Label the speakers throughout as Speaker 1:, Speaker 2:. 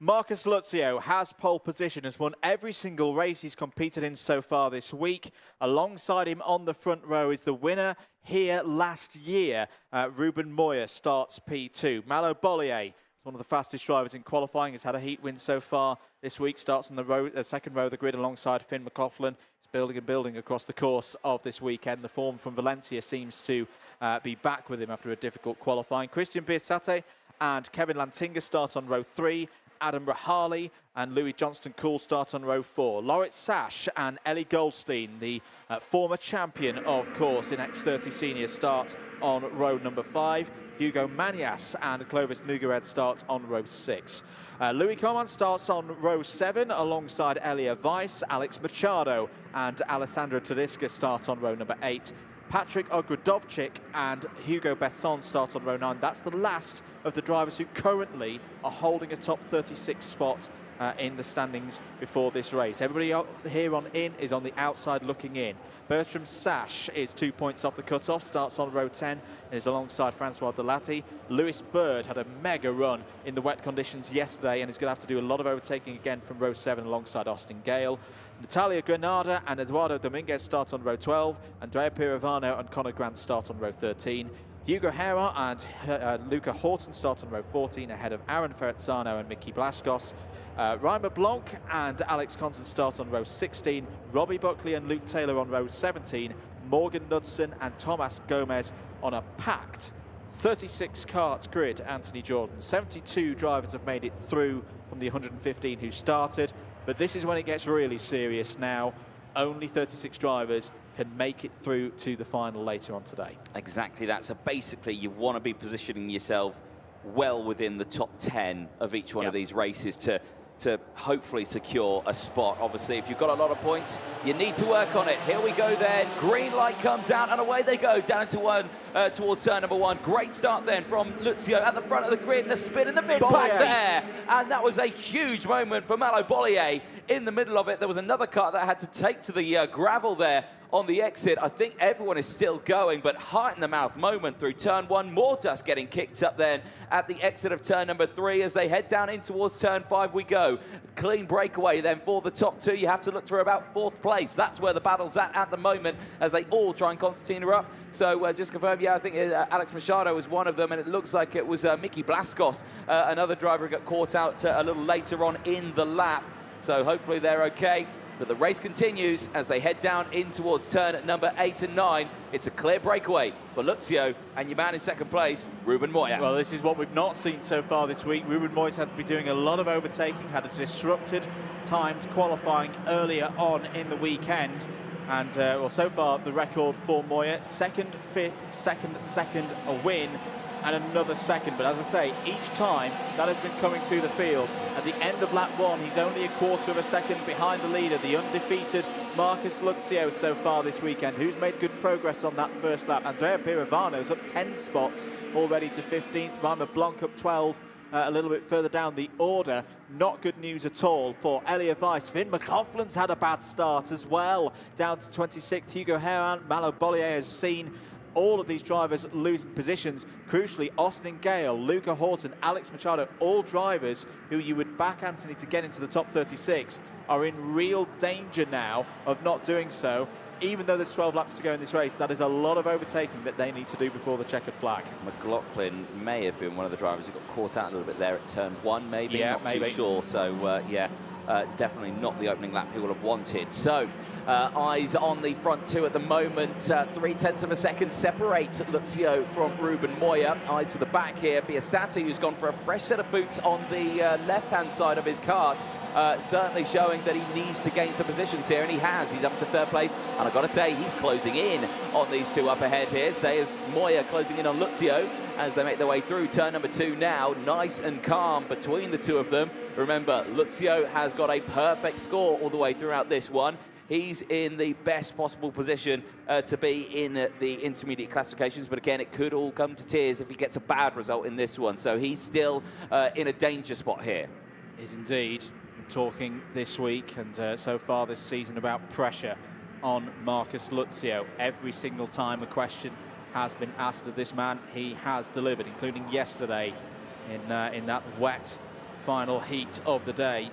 Speaker 1: Marcus Luzio has pole position, has won every single race he's competed in so far this week. Alongside him on the front row is the winner here last year. Ruben Moya starts P2. Malo Bollier is one of the fastest drivers in qualifying. He's had a heat win so far this week. Starts on the second row of the grid alongside Finn McLaughlin. He's building and building across the course of this weekend. The form from Valencia seems to be back with him after a difficult qualifying. Christian Birsate and Kevin Lantinga start on row 3. Adam Rahali and Louis Johnston-Cool start on row 4. Lauritz Sash and Ellie Goldstein, the former champion, of course, in X30 Senior, start on row number 5. Hugo Manias and Clovis Nugared start on row 6. Louis Coman starts on row 7 alongside Elia Weiss. Alex Machado and Alessandro Tedesca start on row number 8. Patrick Ogrodovchik and Hugo Besson start on row 9. That's the last of the drivers who currently are holding a top 36 spot in the standings before this race. Everybody here on in is on the outside looking in. Bertram Sash is 2 points off the cutoff, starts on row 10 and is alongside Francois Delati. Lewis Bird had a mega run in the wet conditions yesterday and is going to have to do a lot of overtaking again from row 7 alongside Austin Gale. Natalia Granada and Eduardo Dominguez start on row 12. Andrea Pirovano and Conor Grant start on row 13. Hugo Hera and Luca Horton start on row 14 ahead of Aaron Ferrazzano and Mickey Blascos. Reimer Blanc and Alex Conson start on row 16. Robbie Buckley and Luke Taylor on row 17. Morgan Knudsen and Thomas Gomez on a packed 36 karts grid. Anthony Jordan. 72 drivers have made it through from the 115 who started, but this is when it gets really serious now. Only 36 drivers can make it through to the final later on today.
Speaker 2: Exactly that. So basically you want to be positioning yourself well within the top 10 of each one of these races to hopefully secure a spot. Obviously, if you've got a lot of points, you need to work on it. Here we go then. Green light comes out and away they go down to towards turn number 1. Great start then from Luzio at the front of the grid and a spin in the mid-pack there. And that was a huge moment for Malo Bollier in the middle of it. There was another car that had to take to the gravel there on the exit. I think everyone is still going, but heart in the mouth moment through turn 1. More dust getting kicked up then at the exit of turn number 3 as they head down in towards turn 5 we go. Clean breakaway then for the top 2. You have to look for about 4th place. That's where the battle's at the moment as they all try and concertina up. So just confirm, yeah, I think Alex Machado was one of them, and it looks like it was Mickey Blascos, another driver who got caught out a little later on in the lap. So hopefully they're okay. But the race continues as they head down in towards turn number 8 and 9. It's a clear breakaway for Luzio and your man in second place, Ruben Moya.
Speaker 1: Well, this is what we've not seen so far this week. Ruben Moya's had to be doing a lot of overtaking, had a disrupted timed qualifying earlier on in the weekend. And, well, so far the record for Moya, second, fifth, second, a win, and another second. But as I say, each time that has been coming through the field. At the end of lap 1, he's only a quarter of a second behind the leader, the undefeated Marcus Luzio so far this weekend, who's made good progress on that first lap. Andrea Pirovano's up 10 spots already to 15th. Reimer Blanc up 12. A little bit further down the order. Not good news at all for Elia Weiss. Finn McLaughlin's had a bad start as well. Down to 26th. Hugo Heran, Malo Bollier has seen all of these drivers losing positions. Crucially, Austin Gale, Luca Horton, Alex Machado, all drivers who you would back, Anthony, to get into the top 36, are in real danger now of not doing so. Even though there's 12 laps to go in this race, that is a lot of overtaking that they need to do before the checkered flag.
Speaker 2: McLaughlin may have been one of the drivers who got caught out a little bit there at turn 1, maybe.
Speaker 1: Yeah,
Speaker 2: not
Speaker 1: maybe.
Speaker 2: too sure. So, yeah, definitely not the opening lap he would have wanted. So, eyes on the front 2 at the moment. 0.3 of a second separate Luzio from Ruben Moya. Eyes to the back here. Biasati, who's gone for a fresh set of boots on the left-hand side of his kart. Certainly showing that he needs to gain some positions here, and he has. He's up to 3rd place, and I've got to say, he's closing in on these 2 up ahead here. Say as Moya closing in on Luzio as they make their way through turn number 2 now. Nice and calm between the 2 of them. Remember, Luzio has got a perfect score all the way throughout this one. He's in the best possible position to be in the intermediate classifications, but again, it could all come to tears if he gets a bad result in this one. So he's still in a danger spot here.
Speaker 1: Is indeed. Talking this week and so far this season about pressure on Marcus Luzio. Every single time a question has been asked of this man, he has delivered, including yesterday in that wet final heat of the day.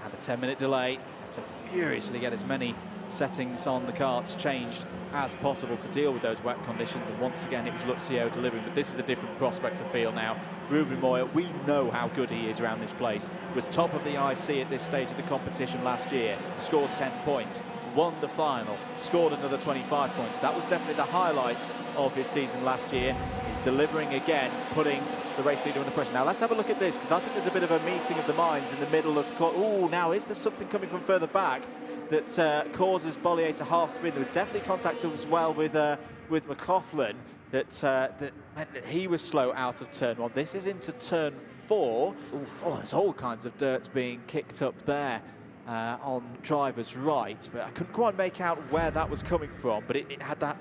Speaker 1: Had a 10-minute delay, had to furiously get as many settings on the karts changed as possible to deal with those wet conditions, and once again it was Luzio delivering. But this is a different prospect to feel now. Ruben Moya, we know how good he is around this place. Was top of the IC at this stage of the competition last year, scored 10 points, won the final, scored another 25 points. That was definitely the highlights of his season last year. He's delivering again, putting the race leader under pressure. Now let's have a look at this, because I think there's a bit of a meeting of the minds in the middle of the court. Oh, now is there something coming from further back that causes Bollier to half spin? There was definitely contact as well with McLaughlin that meant that he was slow out of turn 1. This is into turn 4. Oof. Oh, there's all kinds of dirt being kicked up there on driver's right, but I couldn't quite make out where that was coming from, but it had that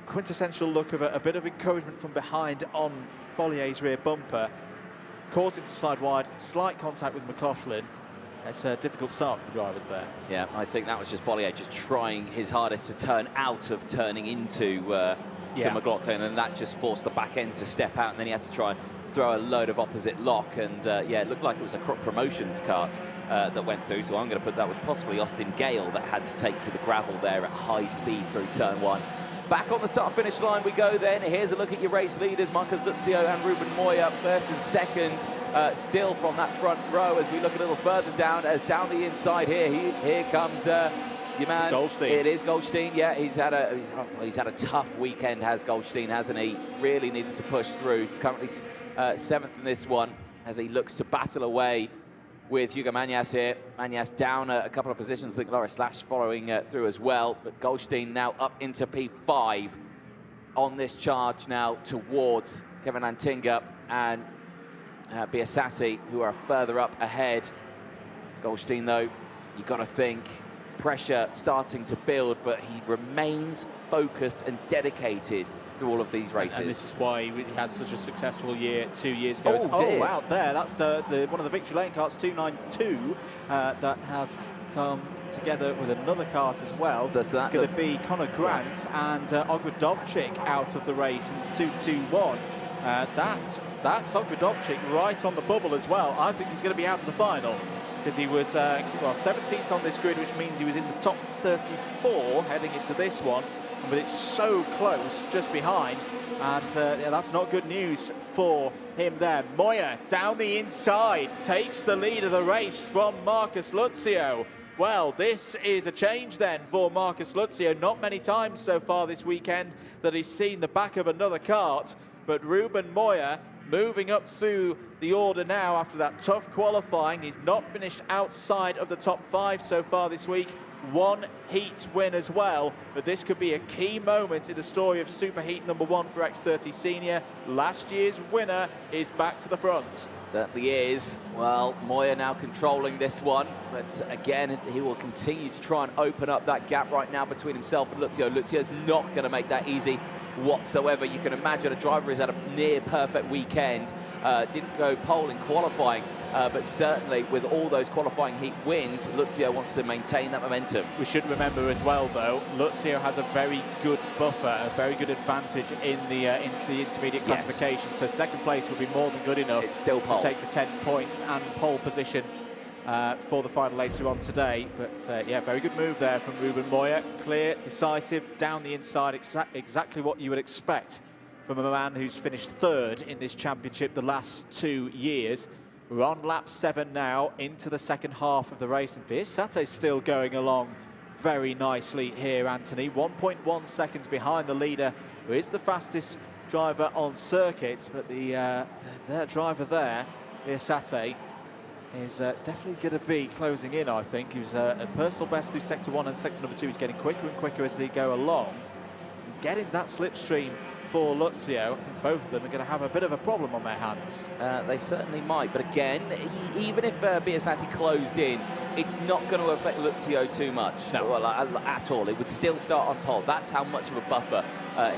Speaker 1: quintessential look of a bit of encouragement from behind on Bollier's rear bumper, caused him to slide wide, slight contact with McLaughlin. It's a difficult start for the drivers there. Yeah,
Speaker 2: I think that was just Bollier just trying his hardest to turn out of turning into to McLaughlin, and that just forced the back end to step out, and then he had to try and throw a load of opposite lock, and yeah, it looked like it was a Crook Promotions kart that went through, so I'm going to put that was possibly Austin Gale that had to take to the gravel there at high speed through turn 1. Back on the start-finish line we go then. Here's a look at your race leaders, Marcus Luzio and Ruben Moya, first and second, still from that front row as we look a little further down, as down the inside here comes your man.
Speaker 1: It's Goldstein.
Speaker 2: It is Goldstein, yeah. He's had a tough weekend, has Goldstein, hasn't he? Really needing to push through. He's currently 7th in this one as he looks to battle away with Hugo Mañas here. Mañas down a couple of positions. I think Laura Slash following through as well. But Goldstein now up into P5 on this charge now towards Kevin Antinga and Biasati, who are further up ahead. Goldstein, though, you've got to think pressure starting to build, but he remains focused and dedicated through all of these races.
Speaker 1: And this is why he had such a successful year 2 years ago.
Speaker 2: Oh,
Speaker 1: out there, that's one of the Victory Lane karts, 292, that has come together with another kart as well. It's going to be Conor Grant and Ogrodovchik out of the race in 221. That's Ogrodovchik right on the bubble as well. I think he's going to be out of the final, because he was 17th on this grid, which means he was in the top 34 heading into this one. But it's so close, just behind, and yeah, that's not good news for him there. Moya down the inside takes the lead of the race from Marcus Luzio. Well, this is a change then for Marcus Luzio. Not many times so far this weekend that he's seen the back of another kart, but Ruben Moya moving up through the order now after that tough qualifying. He's not finished outside of the top 5 so far this week. One heat win as well, but this could be a key moment in the story of Superheat number 1 for X30 Senior. Last year's winner is back to the front.
Speaker 2: Certainly is. Well, Moya now controlling this one, but again, he will continue to try and open up that gap right now between himself and Luzio. Luzio's not going to make that easy whatsoever. You can imagine a driver who's had a near perfect weekend, didn't go pole in qualifying, but certainly with all those qualifying heat wins, Luzio wants to maintain that momentum.
Speaker 1: We should remember as well, though, Luzio has a very good buffer, a very good advantage in the intermediate classification. So second place would be more than good enough to take the 10 points and pole position for the final later on today. But yeah, very good move there from Ruben Moya. Clear, decisive, down the inside, exactly what you would expect from a man who's finished 3rd in this championship the last 2 years. We're on lap 7 now, into the second half of the race, and Biasate's still going along very nicely here, Anthony. 1.1 seconds behind the leader, who is the fastest driver on circuit, but their driver there, Biasate, is definitely going to be closing in, I think. He was a personal best through sector 1 and sector number 2. He's getting quicker and quicker as they go along. Getting that slipstream for Luzio, I think both of them are going to have a bit of a problem on their hands.
Speaker 2: They certainly might, but again, even if Biasati closed in, it's not going to affect Luzio too much, at all. It would still start on pole. That's how much of a buffer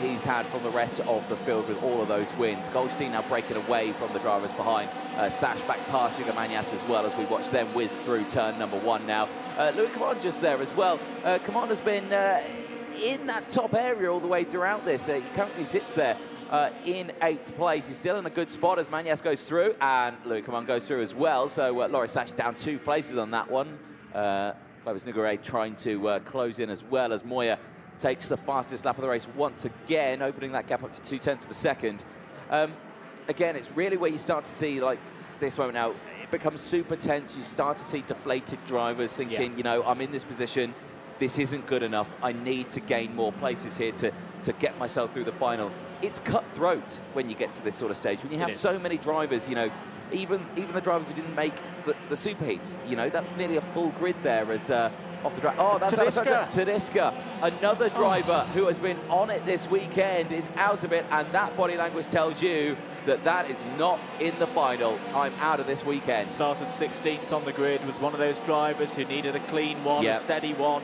Speaker 2: he's had from the rest of the field with all of those wins. Goldstein now breaking away from the drivers behind. Sash back past Hugo Mañas as well as we watch them whiz through turn number 1 now. Louis Command just there as well. Command has been in that top area all the way throughout this. He currently sits there in 8th place. He's still in a good spot as Magnus goes through, and Louis Coman goes through as well. So Loris Sach down 2 places on that one. Clovis Nogueira trying to close in as well as Moya takes the fastest lap of the race once again, opening that gap up to 0.2 of a second. Again, it's really where you start to see, like this moment now, it becomes super tense. You start to see deflated drivers thinking, you know, I'm in this position, this isn't good enough. I need to gain more places here to get myself through the final. It's cutthroat when you get to this sort of stage. When you have so many drivers, you know, even the drivers who didn't make the super heats, you know, that's nearly a full grid there as off the track. Oh, that's Tedesca. Another driver who has been on it this weekend is out of it, and that body language tells you that that is not in the final. I'm out of this weekend.
Speaker 1: Started 16th on the grid, was one of those drivers who needed a clean one, a steady one,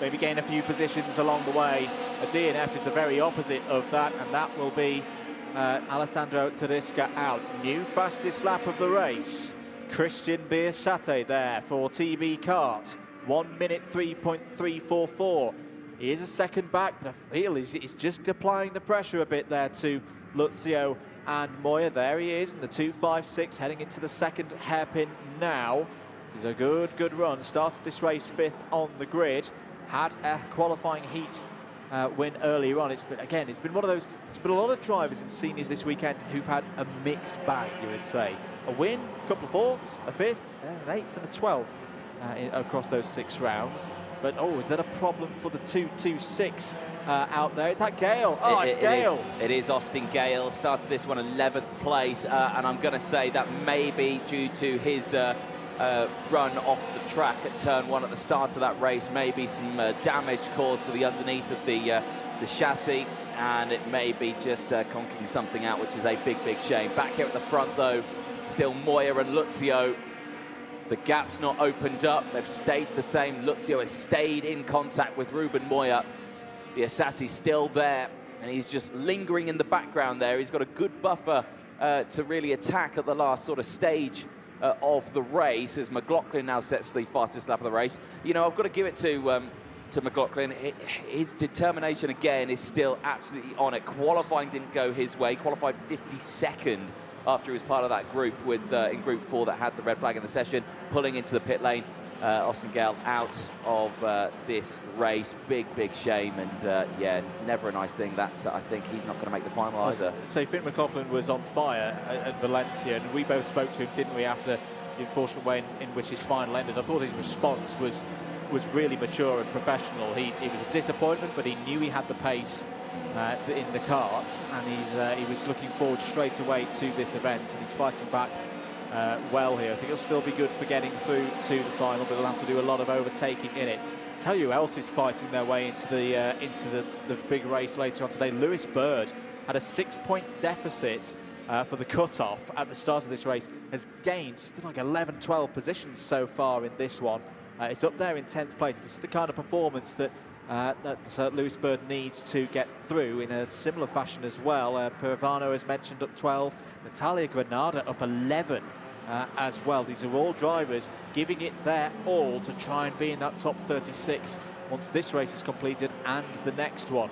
Speaker 1: maybe gain a few positions along the way. A DNF is the very opposite of that, and that will be Alessandro Tedesca out. New fastest lap of the race. Christian Biasate there for TB Kart. 1 minute 3.344. He is a second back, but I feel he's just applying the pressure a bit there to Luzio and Moya. There he is in the 2.56, heading into the second hairpin now. This is a good run. Started this race 5th on the grid. Had a qualifying heat win earlier on. It's been one of those. There's been a lot of drivers in seniors this weekend who've had a mixed bag, you would say. A win, a couple of 4ths, a 5th, an 8th and a 12th across those 6 rounds. But oh, is that a problem for the 2.26 out there? Is that Gale? Oh, it's Gale.
Speaker 2: It is Austin Gale. Started this one 11th place, and I'm going to say that may be due to his run off the track at turn 1 at the start of that race. Maybe some damage caused to the underneath of the chassis, and it may be just conking something out, which is a big shame. Back here at the front, though, still Moya and Luzio. The gap's not opened up. They've stayed the same. Luzio has stayed in contact with Ruben Moya. Biasati's still there, and he's just lingering in the background there. He's got a good buffer to really attack at the last sort of stage of the race, as McLaughlin now sets the fastest lap of the race. You know, I've got to give it to McLaughlin. His determination again is still absolutely on it. Qualifying didn't go his way. Qualified 52nd after he was part of that group with in Group 4 that had the red flag in the session, pulling into the pit lane. Austin Gale out of this race. Big shame, and yeah, never a nice thing. That's I think he's not going to make the final either.
Speaker 1: So Finn McLaughlin was on fire at Valencia, and we both spoke to him, didn't we, after the unfortunate way in which his final ended. I thought his response was really mature and professional. He was a disappointment, but he knew he had the pace in the kart, and he was looking forward straight away to this event, and he's fighting back well here. I think he'll still be good for getting through to the final, but he'll have to do a lot of overtaking in it. I'll tell you who else is fighting their way into the big race later on today. Lewis Bird had a 6-point deficit for the cut-off at the start of this race, has gained something like 11-12 positions so far in this one. It's up there in 10th place. This is the kind of performance that Lewis Bird needs to get through in a similar fashion as well. Pervano, as mentioned, up 12. Natalia Granada up 11 as well. These are all drivers giving it their all to try and be in that top 36 once this race is completed and the next one.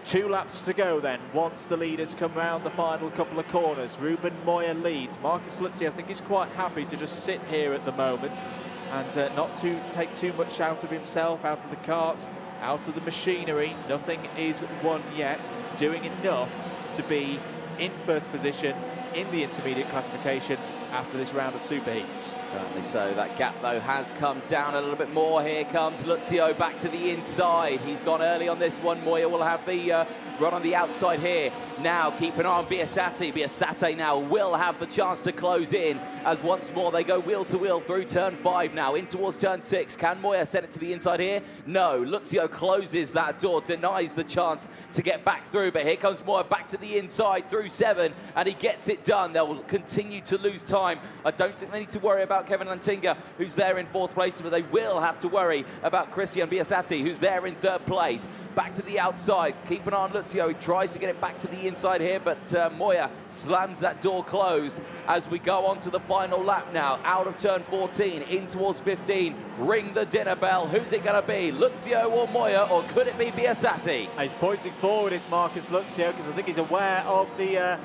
Speaker 1: 2 laps to go then, once the leaders come round the final couple of corners. Ruben Moya leads. Marcus Lutzi, I think, is quite happy to just sit here at the moment and not to take too much out of himself, out of the kart, out of the machinery. Nothing is won yet. He's doing enough to be in first position in the intermediate classification after this round of superheats.
Speaker 2: Certainly so. That gap, though, has come down a little bit more. Here comes Luzio back to the inside. He's gone early on this one. Moya will have the run on the outside here. Now keep an eye on Biasati. Biasati now will have the chance to close in as once more they go wheel to wheel through turn 5 now in towards turn 6. Can Moya set it to the inside here? No. Luzio closes that door, denies the chance to get back through, but here comes Moya back to the inside through 7, and he gets it done. They'll continue to lose time time. I don't think they need to worry about Kevin Lantinga, who's there in 4th place, but they will have to worry about Christian Biasati, who's there in 3rd place. Back to the outside. Keep an eye on Luzio. He tries to get it back to the inside here, but Moya slams that door closed as we go on to the final lap now. Out of turn 14, in towards 15. Ring the dinner bell. Who's it going to be? Luzio or Moya, or could it be Biasati?
Speaker 1: He's pointing forward, is Marcus Luzio, because I think he's aware of the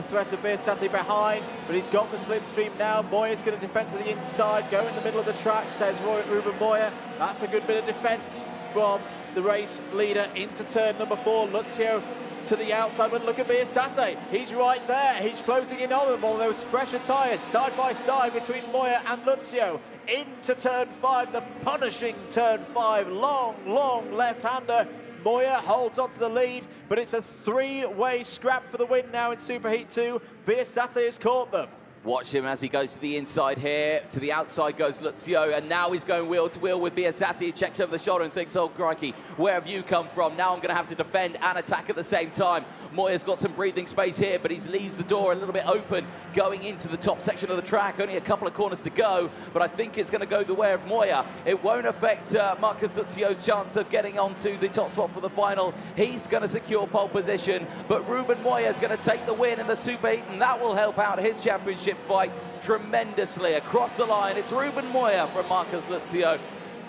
Speaker 1: threat of Biasati behind, but he's got the slipstream now. Moya's going to defend to the inside, go in the middle of the track, says Ruben Moya. That's a good bit of defence from the race leader into turn number 4. Luzio to the outside, but look at Biasati. He's right there. He's closing in on them, all those fresher tyres side by side between Moya and Luzio. Into turn 5, the punishing turn 5. Long left-hander. Moya holds on to the lead, but it's a 3-way scrap for the win now in Superheat 2. Biasati has caught them.
Speaker 2: Watch him as he goes to the inside here. To the outside goes Luzio, and now he's going wheel to wheel with Biasati. He checks over the shoulder and thinks, oh, crikey, where have you come from? Now I'm going to have to defend and attack at the same time. Moya's got some breathing space here, but he leaves the door a little bit open going into the top section of the track. Only a couple of corners to go, but I think it's going to go the way of Moya. It won't affect Marcus Luzio's chance of getting onto the top spot for the final. He's going to secure pole position, but Ruben Moya is going to take the win in the Superheat, and that will help out his championship fight tremendously. Across the line, it's Ruben Moya from Marcus Luzio.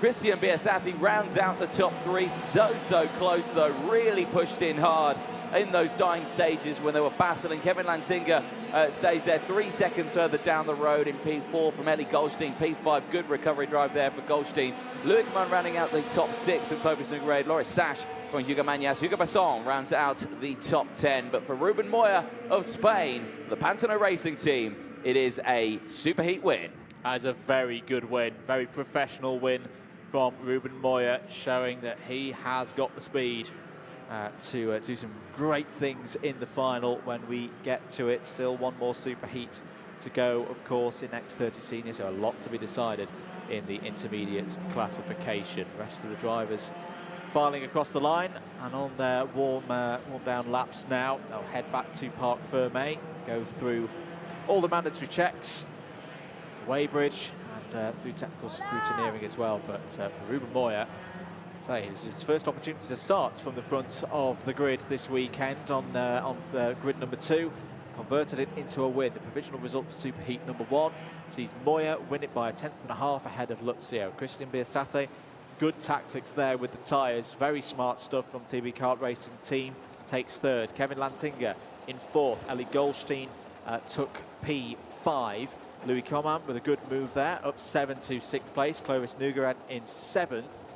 Speaker 2: Christian Biasati rounds out the top 3. So close, though. Really pushed in hard in those dying stages when they were battling. Kevin Lantinga stays there 3 seconds further down the road in P4 from Ellie Goldstein. P5, good recovery drive there for Goldstein. Louis Coman rounding out the top 6 from Clovis Nugrade. Loris Sash from Hugo Mañas. Hugo Basson rounds out the top 10. But for Ruben Moya of Spain, the Pantano Racing Team, it is a Superheat win.
Speaker 1: As a very good win, very professional win from Ruben Moya, showing that he has got the speed to do some great things in the final when we get to it. Still one more Superheat to go, of course, in X30 Senior, so a lot to be decided in the intermediate classification. Rest of the drivers filing across the line and on their warm down laps now. They'll head back to Parc Fermé, go through all the mandatory checks, weighbridge, and through technical scrutineering as well. But for Ruben Moya, it was his first opportunity to start from the front of the grid this weekend on grid number 2. Converted it into a win. The provisional result for Superheat number 1 sees Moya win it by 1/10.5 ahead of Luzio. Christian Biasati, good tactics there with the tyres. Very smart stuff from TB Kart Racing Team. Takes 3rd. Kevin Lantinga in 4th. Ellie Goldstein took P5. Louis Coman with a good move there, up 7 to 6th place. Clovis Nugarad in 7th.